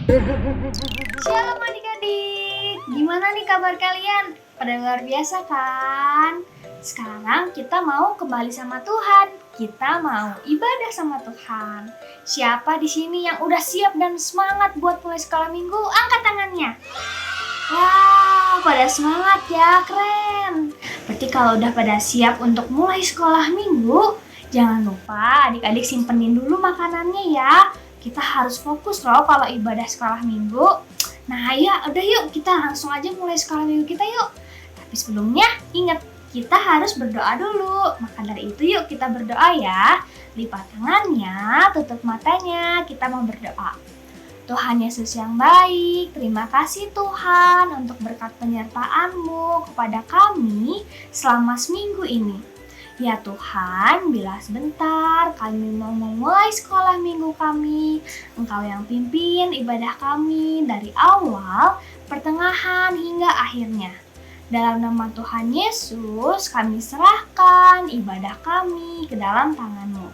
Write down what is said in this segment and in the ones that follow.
Shalom adik-adik, gimana nih kabar kalian? Pada luar biasa kan? Sekarang kita mau kembali sama Tuhan. Kita mau ibadah sama Tuhan. Siapa di sini yang udah siap dan semangat buat mulai sekolah minggu? Angkat tangannya. Wow, pada semangat ya, keren. Berarti kalau udah pada siap untuk mulai sekolah minggu, jangan lupa adik-adik simpenin dulu makanannya ya. Kita harus fokus loh kalau ibadah sekolah minggu. Nah ya udah yuk kita langsung aja mulai sekolah minggu kita yuk. Tapi sebelumnya ingat kita harus berdoa dulu. Maka dari itu yuk kita berdoa ya. Lipat tangannya, tutup matanya, kita mau berdoa. Tuhan Yesus yang baik, terima kasih Tuhan untuk berkat penyertaan-Mu kepada kami selama seminggu ini. Ya Tuhan, bila sebentar kami mau memulai sekolah minggu kami, Engkau yang pimpin ibadah kami dari awal, pertengahan hingga akhirnya. Dalam nama Tuhan Yesus, kami serahkan ibadah kami ke dalam tangan-Mu.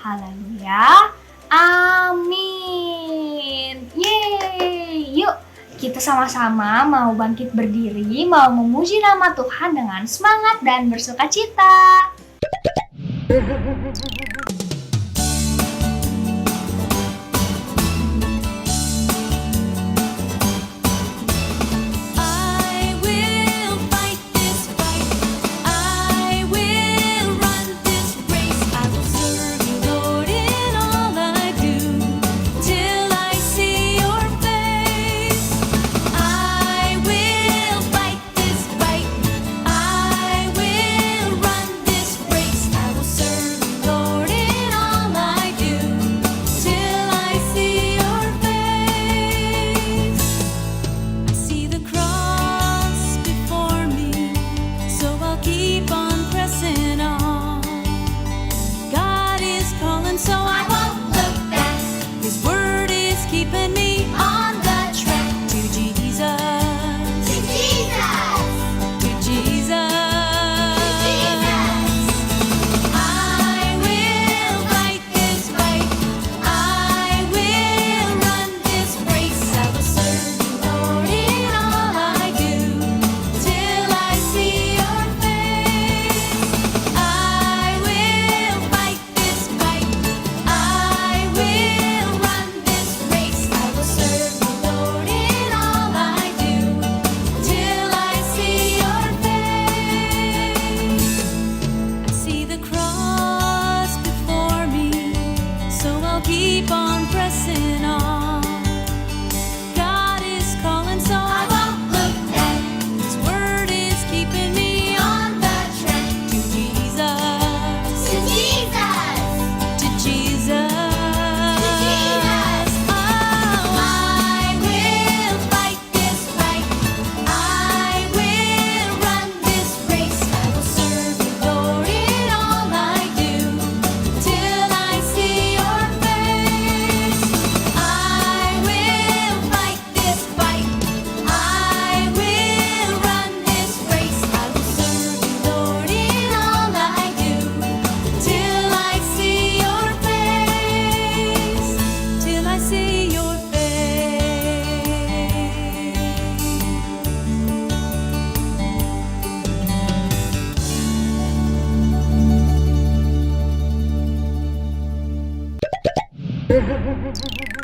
Haleluya, amin. Yeay, yuk kita sama-sama mau bangkit berdiri, mau memuji nama Tuhan dengan semangat dan bersukacita.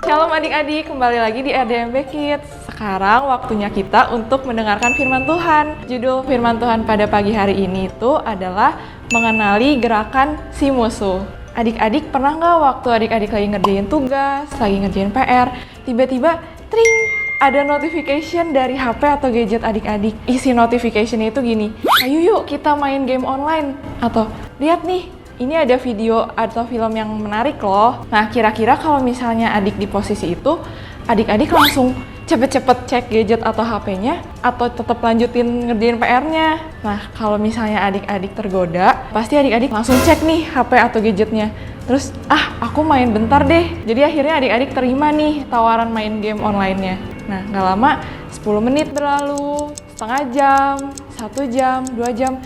Shalom adik-adik, kembali lagi di RDMB Kids. Sekarang waktunya kita untuk mendengarkan firman Tuhan. Judul firman Tuhan pada pagi hari ini itu adalah mengenali gerakan si musuh. Adik-adik pernah nggak waktu adik-adik lagi ngerjain tugas, lagi ngerjain PR, tiba-tiba tring, ada notification dari HP atau gadget adik-adik. Isi notification itu gini, ayo yuk kita main game online. Atau lihat nih, ini ada video atau film yang menarik loh. Nah, kira-kira kalau misalnya adik di posisi itu, adik-adik langsung cepet-cepet cek gadget atau HP-nya, atau tetap lanjutin ngerjain PR-nya. Nah, kalau misalnya adik-adik tergoda, pasti adik-adik langsung cek nih HP atau gadgetnya. Terus, aku main bentar deh. Jadi akhirnya adik-adik terima nih tawaran main game online-nya. Nah, nggak lama, 10 menit berlalu, setengah jam, 1 jam, 2 jam.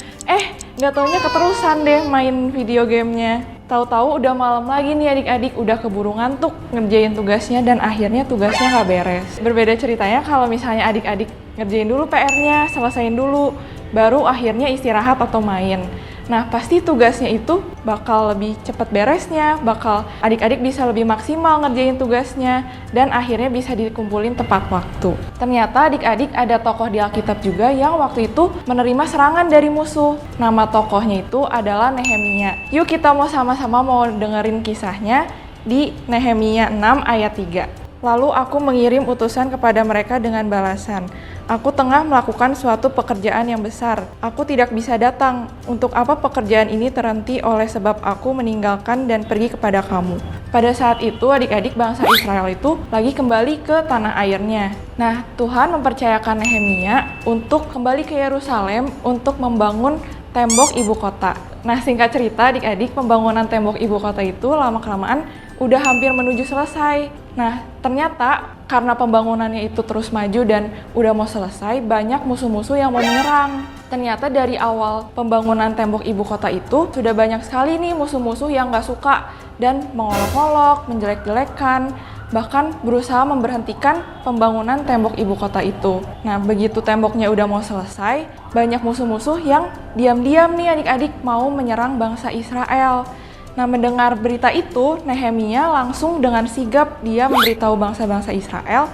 Nggak taunya keterusan deh main video gamenya. Tahu-tahu udah malam lagi nih adik-adik, udah keburu ngantuk ngerjain tugasnya dan akhirnya tugasnya nggak beres. Berbeda ceritanya kalau misalnya adik-adik ngerjain dulu PR-nya, selesain dulu, baru akhirnya istirahat atau main. Nah, pasti tugasnya itu bakal lebih cepat beresnya, bakal adik-adik bisa lebih maksimal ngerjain tugasnya, dan akhirnya bisa dikumpulin tepat waktu. Ternyata adik-adik ada tokoh di Alkitab juga yang waktu itu menerima serangan dari musuh. Nama tokohnya itu adalah Nehemia. Yuk kita sama-sama mau dengerin kisahnya di Nehemia 6 ayat 3. Lalu aku mengirim utusan kepada mereka dengan balasan. Aku tengah melakukan suatu pekerjaan yang besar. Aku tidak bisa datang. Untuk apa pekerjaan ini terhenti oleh sebab aku meninggalkan dan pergi kepada kamu. Pada saat itu adik-adik bangsa Israel itu lagi kembali ke tanah airnya. Nah, Tuhan mempercayakan Nehemia untuk kembali ke Yerusalem untuk membangun tembok ibu kota. Nah, singkat cerita adik-adik, pembangunan tembok ibu kota itu lama-kelamaan udah hampir menuju selesai. Nah, ternyata karena pembangunannya itu terus maju dan udah mau selesai, banyak musuh-musuh yang mau menyerang. Ternyata dari awal pembangunan tembok ibu kota itu, sudah banyak sekali nih musuh-musuh yang gak suka dan mengolok-olok, menjelek-jelekan, bahkan berusaha memberhentikan pembangunan tembok ibu kota itu. Nah, begitu temboknya udah mau selesai, banyak musuh-musuh yang diam-diam nih adik-adik mau menyerang bangsa Israel. Nah, mendengar berita itu, Nehemia langsung dengan sigap dia memberitahu bangsa-bangsa Israel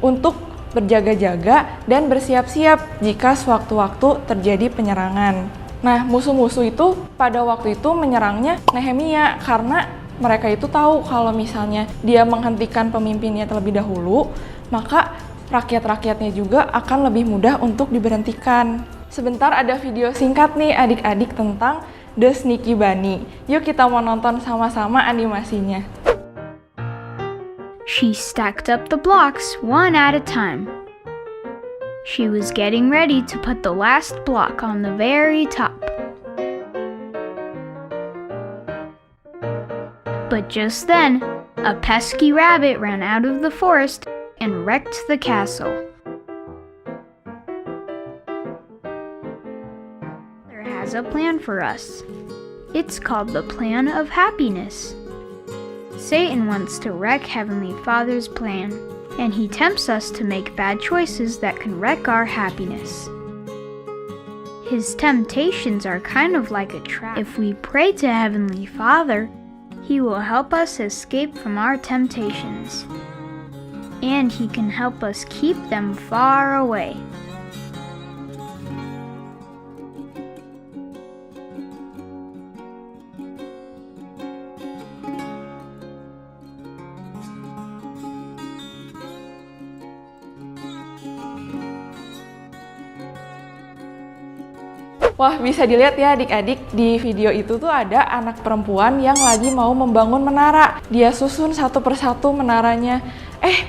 untuk berjaga-jaga dan bersiap-siap jika sewaktu-waktu terjadi penyerangan. Nah, musuh-musuh itu pada waktu itu menyerangnya Nehemia karena mereka itu tahu kalau misalnya dia menghentikan pemimpinnya terlebih dahulu, maka rakyat-rakyatnya juga akan lebih mudah untuk diberhentikan. Sebentar ada video singkat nih adik-adik tentang The Sneaky Bunny. Yuk kita mau nonton sama-sama animasinya. She stacked up the blocks one at a time. She was getting ready to put the last block on the very top. But just then, a pesky rabbit ran out of the forest and wrecked the castle. Has a plan for us. It's called the Plan of Happiness. Satan wants to wreck Heavenly Father's plan, and he tempts us to make bad choices that can wreck our happiness. His temptations are kind of like a trap. If we pray to Heavenly Father, He will help us escape from our temptations, and He can help us keep them far away. Wah, bisa dilihat ya adik-adik, di video itu tuh ada anak perempuan yang lagi mau membangun menara. Dia susun satu persatu menaranya.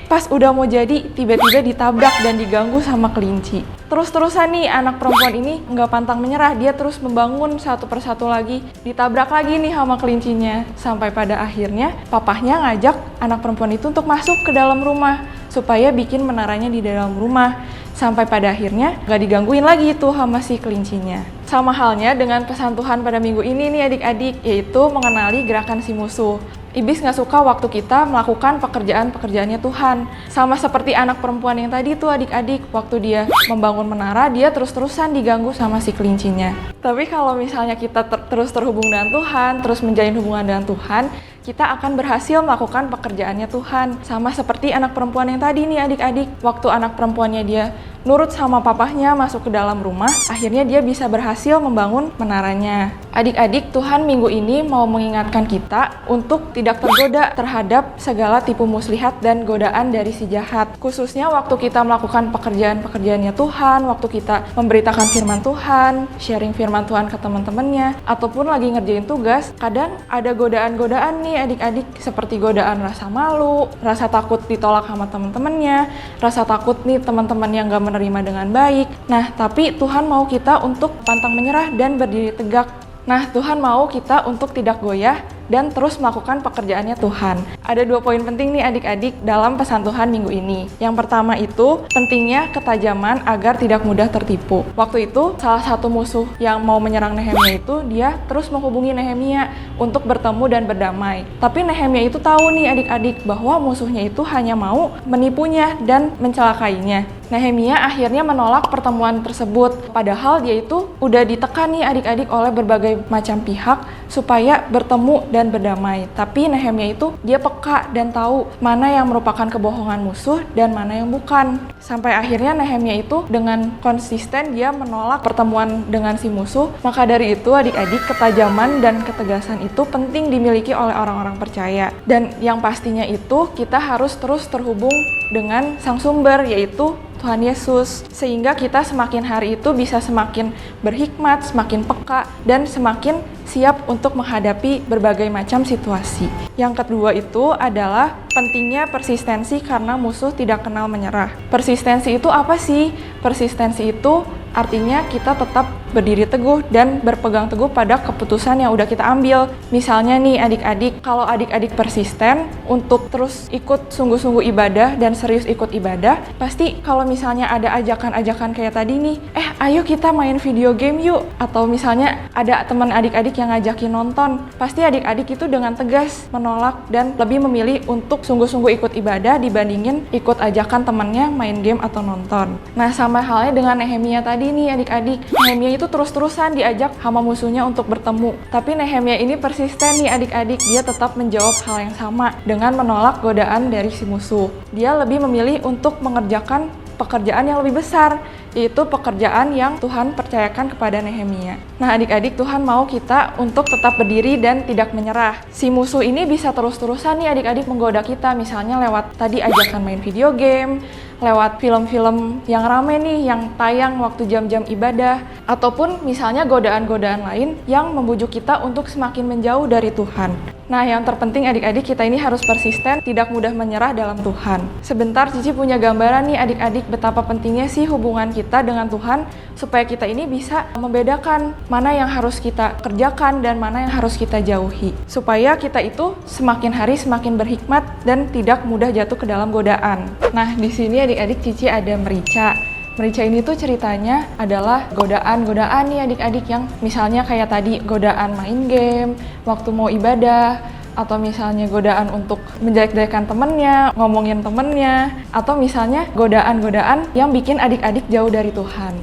Pas udah mau jadi, tiba-tiba ditabrak dan diganggu sama kelinci. Terus-terusan nih anak perempuan ini nggak pantang menyerah, dia terus membangun satu persatu lagi. Ditabrak lagi nih sama kelincinya. Sampai pada akhirnya papahnya ngajak anak perempuan itu untuk masuk ke dalam rumah supaya bikin menaranya di dalam rumah. Sampai pada akhirnya gak digangguin lagi tuh sama si kelincinya. Sama halnya dengan pesan Tuhan pada minggu ini nih adik-adik, yaitu mengenali gerakan si musuh. Iblis gak suka waktu kita melakukan pekerjaan-pekerjaannya Tuhan. Sama seperti anak perempuan yang tadi tuh adik-adik, waktu dia membangun menara, dia terus-terusan diganggu sama si kelincinya. Tapi kalau misalnya kita terus terhubung dengan Tuhan, terus menjalin hubungan dengan Tuhan, kita akan berhasil melakukan pekerjaannya Tuhan. Sama seperti anak perempuan yang tadi nih adik-adik, waktu anak perempuannya dia nurut sama papahnya masuk ke dalam rumah, akhirnya dia bisa berhasil membangun menaranya. Adik-adik, Tuhan minggu ini mau mengingatkan kita untuk tidak tergoda terhadap segala tipu muslihat dan godaan dari si jahat. Khususnya waktu kita melakukan pekerjaan-pekerjaannya Tuhan, waktu kita memberitakan firman Tuhan, sharing firman Tuhan ke teman-temannya, ataupun lagi ngerjain tugas, kadang ada godaan-godaan nih adik-adik, seperti godaan rasa malu, rasa takut ditolak sama teman-temannya, rasa takut nih teman-teman yang gak menerima dengan baik. Nah, tapi Tuhan mau kita untuk pantang menyerah dan berdiri tegak. Nah, Tuhan mau kita untuk tidak goyah dan terus melakukan pekerjaannya Tuhan. Ada 2 poin penting nih adik-adik dalam pesan Tuhan minggu ini. Yang pertama itu pentingnya ketajaman agar tidak mudah tertipu. Waktu itu salah satu musuh yang mau menyerang Nehemia itu dia terus menghubungi Nehemia untuk bertemu dan berdamai. Tapi Nehemia itu tahu nih adik-adik bahwa musuhnya itu hanya mau menipunya dan mencelakainya. Nehemia akhirnya menolak pertemuan tersebut, padahal dia itu udah ditekan nih adik-adik oleh berbagai macam pihak supaya bertemu dan berdamai. Tapi Nehemia itu dia peka dan tahu mana yang merupakan kebohongan musuh dan mana yang bukan. Sampai akhirnya Nehemia itu dengan konsisten dia menolak pertemuan dengan si musuh. Maka dari itu adik-adik, ketajaman dan ketegasan itu penting dimiliki oleh orang-orang percaya. Dan yang pastinya itu kita harus terus terhubung dengan sang sumber, yaitu Tuhan Yesus, sehingga kita semakin hari itu bisa semakin berhikmat, semakin peka, dan semakin siap untuk menghadapi berbagai macam situasi. Yang kedua itu adalah pentingnya persistensi karena musuh tidak kenal menyerah. Persistensi itu apa sih? Persistensi itu artinya kita tetap berdiri teguh dan berpegang teguh pada keputusan yang udah kita ambil. Misalnya nih adik-adik, kalau adik-adik persisten untuk terus ikut sungguh-sungguh ibadah dan serius ikut ibadah, pasti kalau misalnya ada ajakan-ajakan kayak tadi nih, ayo kita main video game yuk, atau misalnya ada teman adik-adik yang ngajakin nonton, pasti adik-adik itu dengan tegas menolak dan lebih memilih untuk sungguh-sungguh ikut ibadah dibandingin ikut ajakan temannya main game atau nonton. Nah, sama halnya dengan Nehemia tadi nih adik-adik, Nehemia itu terus-terusan diajak sama musuhnya untuk bertemu. Tapi Nehemia ini persisten nih adik-adik, dia tetap menjawab hal yang sama dengan menolak godaan dari si musuh. Dia lebih memilih untuk mengerjakan pekerjaan yang lebih besar, yaitu pekerjaan yang Tuhan percayakan kepada Nehemia. Nah adik-adik, Tuhan mau kita untuk tetap berdiri dan tidak menyerah. Si musuh ini bisa terus-terusan nih adik-adik menggoda kita, misalnya lewat tadi ajakan main video game, lewat film-film yang rame nih, yang tayang waktu jam-jam ibadah, ataupun misalnya godaan-godaan lain yang membujuk kita untuk semakin menjauh dari Tuhan. Nah, yang terpenting adik-adik, kita ini harus persisten, tidak mudah menyerah dalam Tuhan. Sebentar Cici punya gambaran nih adik-adik betapa pentingnya sih hubungan kita dengan Tuhan, supaya kita ini bisa membedakan mana yang harus kita kerjakan dan mana yang harus kita jauhi. Supaya kita itu semakin hari semakin berhikmat dan tidak mudah jatuh ke dalam godaan. Nah, di sini adik-adik Cici ada merica. Merica ini tuh ceritanya adalah godaan-godaan nih adik-adik, yang misalnya kayak tadi godaan main game, waktu mau ibadah, atau misalnya godaan untuk menjelek-jelekan temennya, ngomongin temennya, atau misalnya godaan-godaan yang bikin adik-adik jauh dari Tuhan.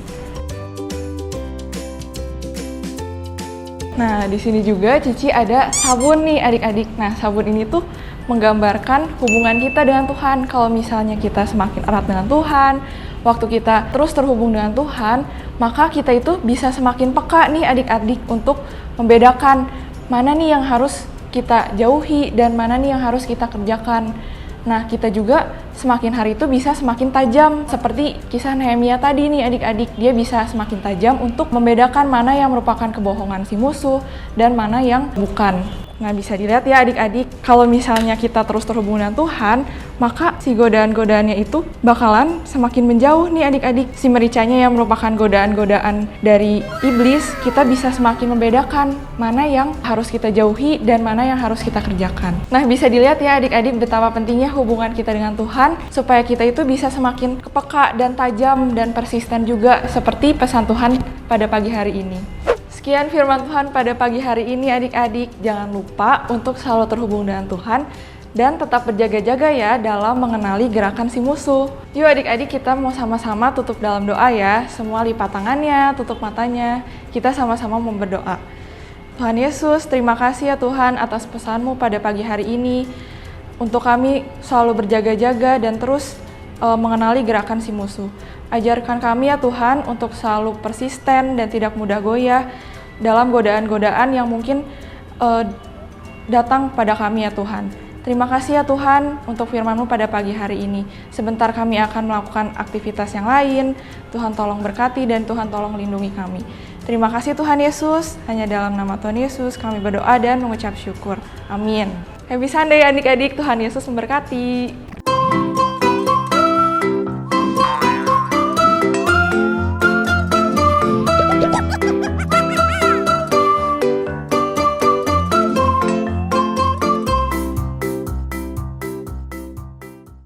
Nah, di sini juga Cici ada sabun nih adik-adik. Nah, sabun ini tuh menggambarkan hubungan kita dengan Tuhan. Kalau misalnya kita semakin erat dengan Tuhan, waktu kita terus terhubung dengan Tuhan, maka kita itu bisa semakin peka nih adik-adik untuk membedakan mana nih yang harus kita jauhi dan mana nih yang harus kita kerjakan. Nah, kita juga semakin hari itu bisa semakin tajam, seperti kisah Nehemia tadi nih adik-adik. Dia bisa semakin tajam untuk membedakan mana yang merupakan kebohongan si musuh dan mana yang bukan. Nah, bisa dilihat ya adik-adik, kalau misalnya kita terus terhubung dengan Tuhan, maka si godaan-godaannya itu bakalan semakin menjauh nih adik-adik. Si mericanya yang merupakan godaan-godaan dari iblis, kita bisa semakin membedakan mana yang harus kita jauhi dan mana yang harus kita kerjakan. Nah, bisa dilihat ya adik-adik betapa pentingnya hubungan kita dengan Tuhan, supaya kita itu bisa semakin peka dan tajam dan persisten juga, seperti pesan Tuhan pada pagi hari ini. Sekian firman Tuhan pada pagi hari ini adik-adik. Jangan lupa untuk selalu terhubung dengan Tuhan dan tetap berjaga-jaga ya dalam mengenali gerakan si musuh. Yuk adik-adik, kita mau sama-sama tutup dalam doa ya. Semua lipat tangannya, tutup matanya. Kita sama-sama mau berdoa. Tuhan Yesus, terima kasih ya Tuhan atas pesan-Mu pada pagi hari ini. Untuk kami selalu berjaga-jaga dan terus mengenali gerakan si musuh. Ajarkan kami ya Tuhan untuk selalu persisten dan tidak mudah goyah dalam godaan-godaan yang mungkin datang pada kami ya Tuhan. Terima kasih ya Tuhan untuk firman-Mu pada pagi hari ini. Sebentar kami akan melakukan aktivitas yang lain. Tuhan tolong berkati dan Tuhan tolong lindungi kami. Terima kasih Tuhan Yesus. Hanya dalam nama Tuhan Yesus kami berdoa dan mengucap syukur. Amin. Happy Sunday adik-adik, Tuhan Yesus memberkati.